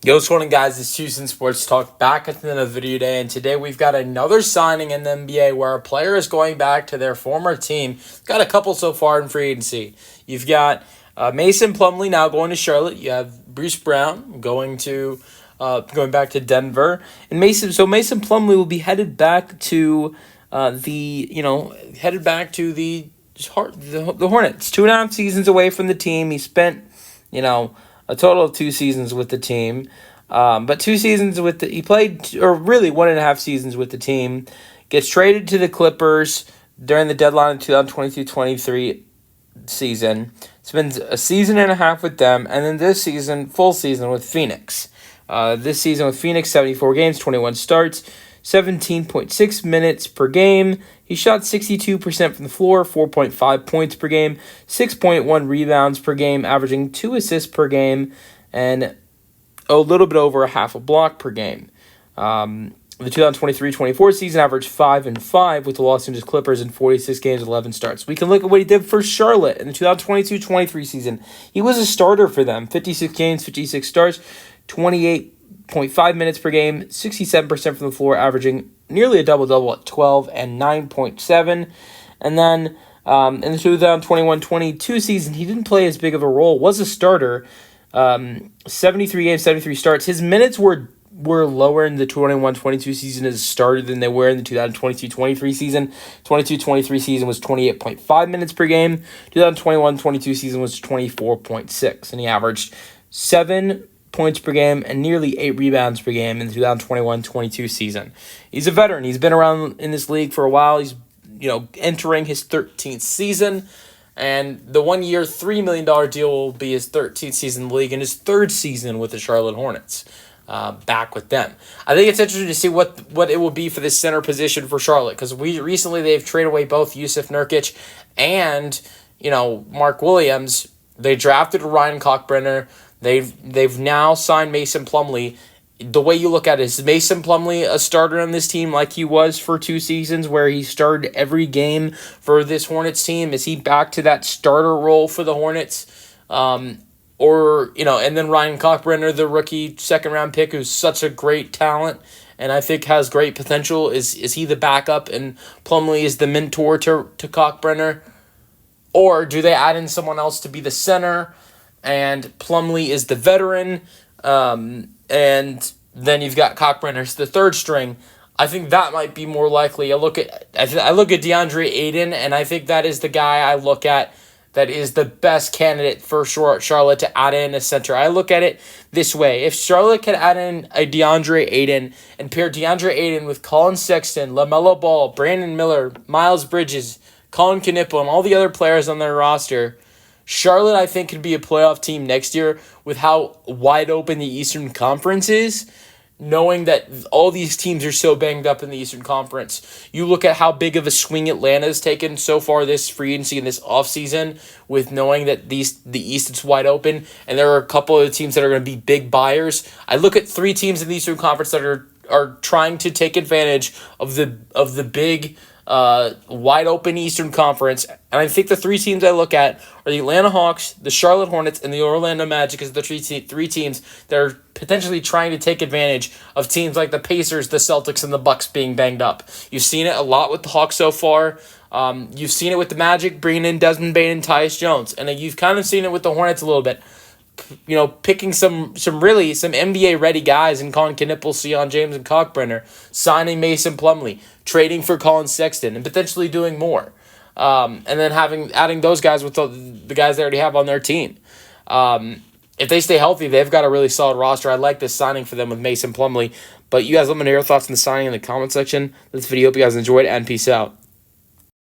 Yo, what's going on, guys? It's Houston Sports Talk back at another video day, and today we've got another signing in the NBA where a player is going back to their former team. Got a couple so far in free agency. You've got Mason Plumlee now going to Charlotte. You have Bruce Brown going back to Denver, and Mason Plumlee will be headed back to the Hornets. 2.5 seasons away from the team. He spent a total of 2 seasons with the team. But 2 seasons he played, or really 1.5 seasons with the team. Gets traded to the Clippers during the deadline of 2022-23 season. Spends a season and a half with them, and then this season, full season with Phoenix. This season with Phoenix, 74 games, 21 starts, 17.6 minutes per game. He shot 62% from the floor, 4.5 points per game, 6.1 rebounds per game, averaging 2 assists per game, and a little bit over a half a block per game. The 2023-24 season averaged 5-5 with the Los Angeles Clippers in 46 games, 11 starts. We can look at what he did for Charlotte in the 2022-23 season. He was a starter for them, 56 games, 56 starts, 28.5 minutes per game, 67% from the floor, averaging nearly a double-double at 12 and 9.7. And then in the 2021-22 season, he didn't play as big of a role, was a starter, 73 games, 73 starts. His minutes were lower in the 21-22 season as a starter than they were in the 2022-23 season. 22-23 season was 28.5 minutes per game. 2021-22 season was 24.6, and he averaged 7 points per game and nearly 8 rebounds per game in the 2021-22 season. He's a veteran. He's been around in this league for a while. He's entering his 13th season. And the 1-year, $3 million deal will be his 13th season in the league and his 3rd season with the Charlotte Hornets, back with them. I think it's interesting to see what it will be for this center position for Charlotte, because recently they've traded away both Yusuf Nurkic and Mark Williams. They drafted Ryan Cockbrenner. They've now signed Mason Plumlee. The way you look at it, is Mason Plumlee a starter on this team like he was for 2 seasons where he started every game for this Hornets team? Is he back to that starter role for the Hornets? And then Ryan Cockbrenner, the rookie second-round pick, who's such a great talent and I think has great potential. Is he the backup and Plumlee is the mentor to Cockbrenner? Or do they add in someone else to be the center and Plumlee is the veteran? And then you've got Cockbrenner's the 3rd string. I think that might be more likely. I look at DeAndre Ayton, and I think that is the guy I look at that is the best candidate for Charlotte to add in a center. I look at it this way. If Charlotte could add in a DeAndre Ayton and pair DeAndre Ayton with Colin Sexton, LaMelo Ball, Brandon Miller, Miles Bridges, Colin Knippel, and all the other players on their roster, Charlotte, I think, could be a playoff team next year with how wide open the Eastern Conference is, knowing that all these teams are so banged up in the Eastern Conference. You look at how big of a swing Atlanta's taken so far this free agency and this offseason, with knowing that the East is wide open, and there are a couple of teams that are going to be big buyers. I look at 3 teams in the Eastern Conference that are trying to take advantage of the big wide open Eastern Conference, and I think the 3 teams I look at are the Atlanta Hawks, the Charlotte Hornets, and the Orlando Magic as the 3 teams that are potentially trying to take advantage of teams like the Pacers, the Celtics, and the Bucks being banged up. You've seen it a lot with the Hawks so far. You've seen it with the Magic bringing in Desmond Bane and Tyus Jones, and you've kind of seen it with the Hornets a little bit. Picking some NBA ready guys in Colin Knippel, Sion James, and Cockbrenner, signing Mason Plumlee, trading for Colin Sexton, and potentially doing more. And then adding those guys with the guys they already have on their team. If they stay healthy, they've got a really solid roster. I like this signing for them with Mason Plumlee. But you guys let me know your thoughts on the signing in the comment section. This video, hope you guys enjoyed, and peace out.